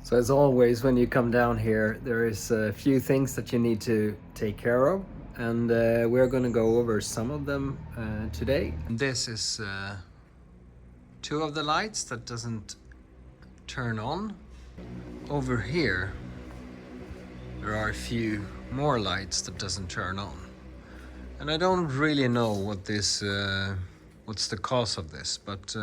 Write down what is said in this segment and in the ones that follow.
So as always, when you come down here, there is a few things that you need to take care of, and we're going to go over some of them today. And this is two of the lights that doesn't turn on. Over here, there are a few more lights that doesn't turn on. And I don't really know what this, what's the cause of this, but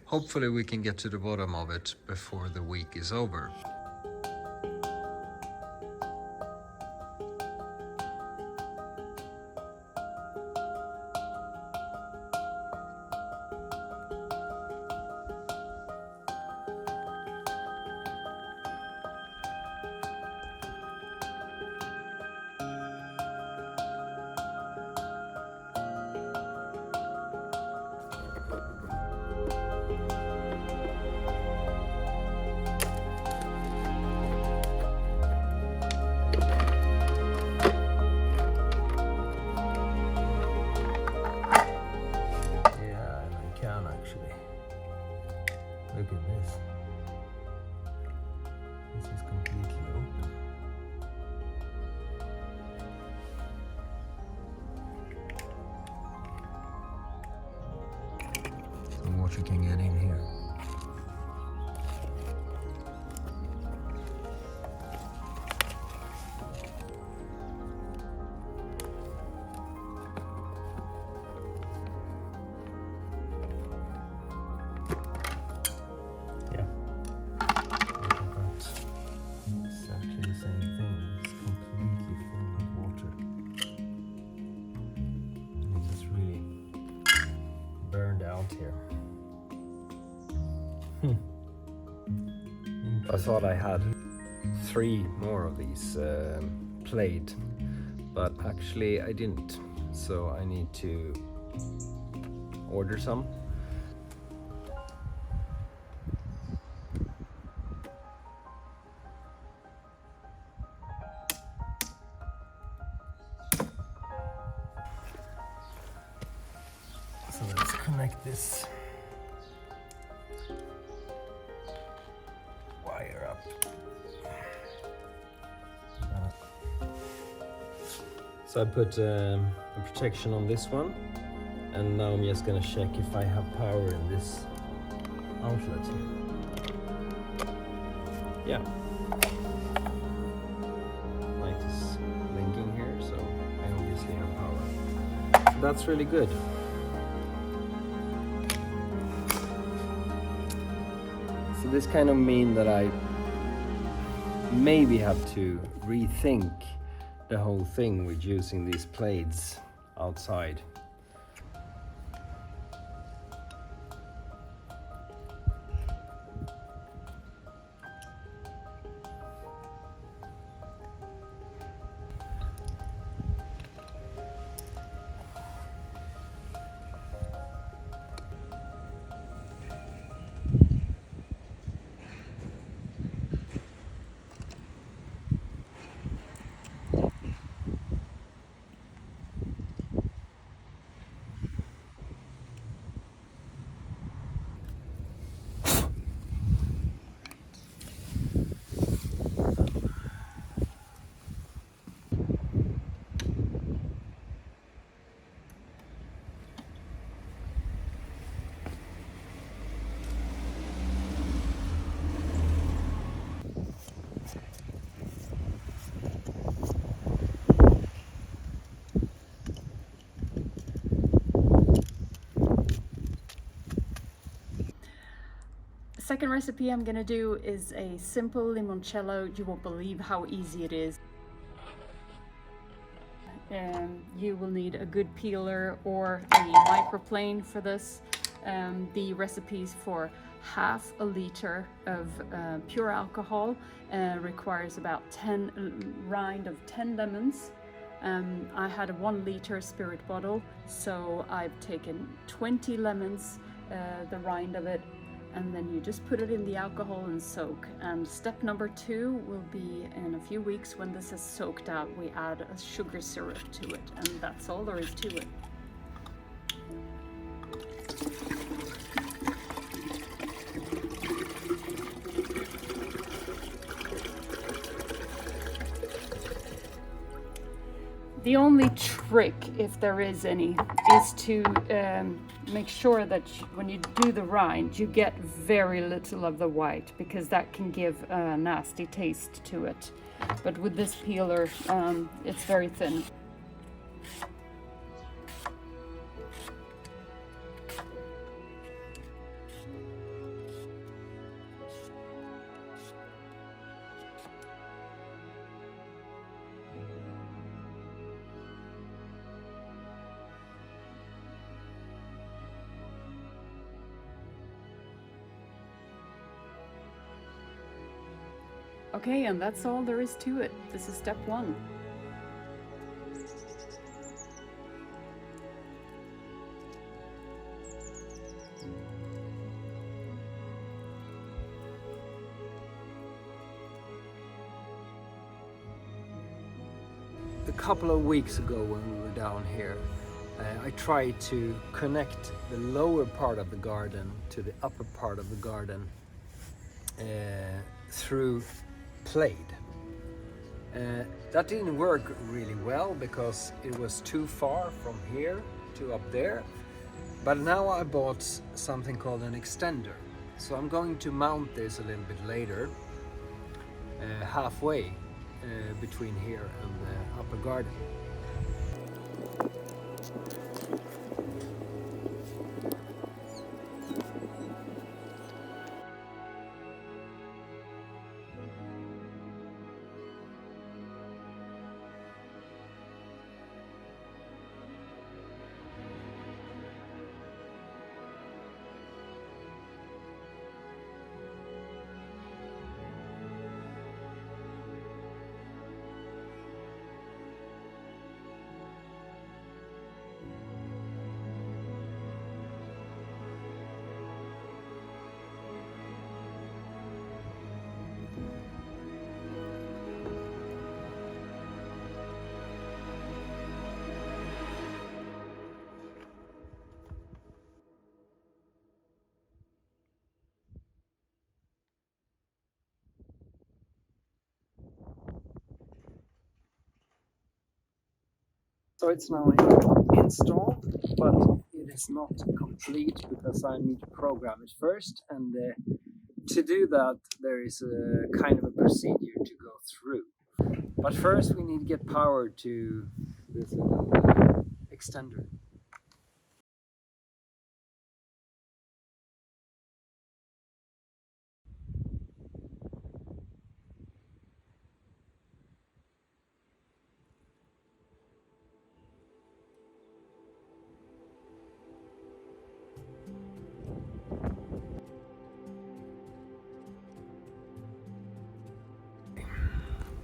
hopefully we can get to the bottom of it before the week is over. Look at this. This is completely open. So water can get in here. Here. I thought I had 3 more of these Plejd, but actually I didn't, so I need to order some. So let's connect this wire up. So I put a protection on this one, and now I'm just gonna check if I have power in this outlet here. Yeah. Light is blinking here, so I obviously have power. So that's really good. So this kind of mean that I maybe have to rethink the whole thing with using these Pleids outside. Second recipe I'm gonna do is a simple limoncello. You won't believe how easy it is. You will need a good peeler or a microplane for this. The recipes for half a liter of pure alcohol requires about 10 rind of 10 lemons. I had a 1 liter spirit bottle, so I've taken 20 lemons, the rind of it, and then you just put it in the alcohol and soak. And step number 2 will be in a few weeks. When this is soaked out, we add a sugar syrup to it, and that's all there is to it. The only trick, if there is any, is to make sure that when you do the rind, you get very little of the white, because that can give a nasty taste to it. But with this peeler, it's very thin. Okay, and that's all there is to it. This is step one. A couple of weeks ago when we were down here, I tried to connect the lower part of the garden to the upper part of the garden through Plejd. That didn't work really well because it was too far from here to up there. But now I bought something called an extender. So I'm going to mount this a little bit later, halfway between here and the upper garden. So it's now installed, but it is not complete because I need to program it first, and to do that there is a kind of a procedure to go through. But first we need to get power to this extender.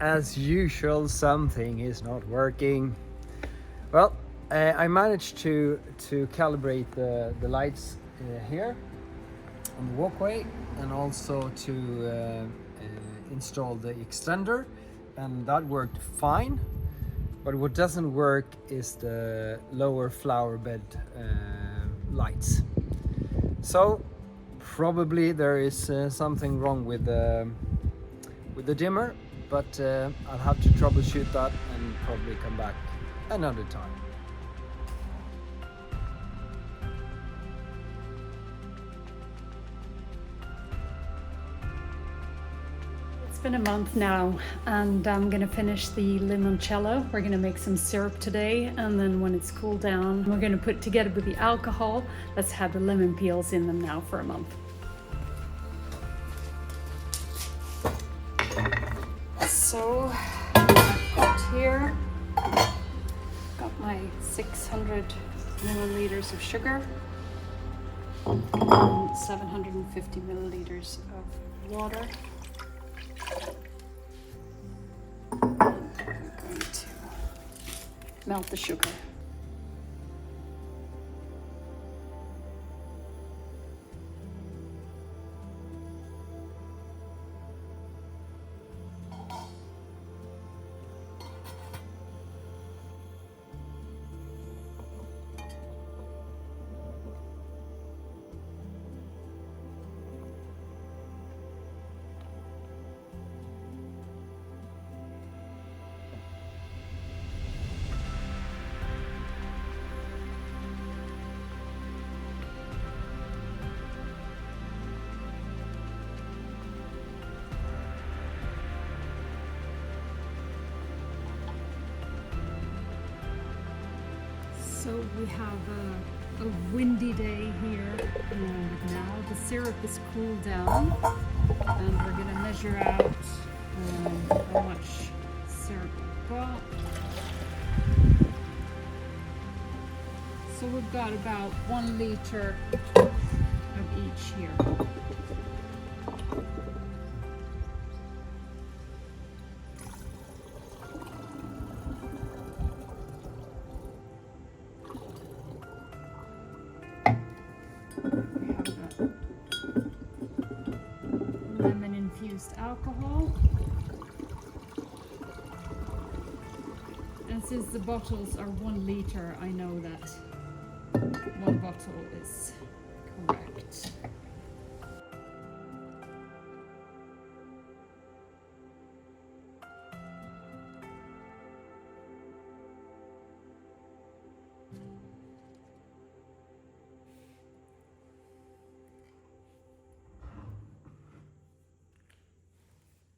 As usual, something is not working. Well, I managed to calibrate the lights here on the walkway, and also to install the extender, and that worked fine. But what doesn't work is the lower flower bed lights. So probably there is something wrong with the dimmer, but I'll have to troubleshoot that and probably come back another time. It's been a month now, and I'm gonna finish the limoncello. We're gonna make some syrup today, and then when it's cooled down, we're gonna put together with the alcohol. Let's have the lemon peels in them now for a month. So, got here, got my 600 milliliters of sugar, and 750 milliliters of water. And I'm going to melt the sugar. So we have a windy day here, and now the syrup is cooled down, and we're gonna measure out how much syrup we've got. So we've got about 1 liter of each here. Lemon-infused alcohol. And since the bottles are 1 liter, I know that 1 bottle is correct.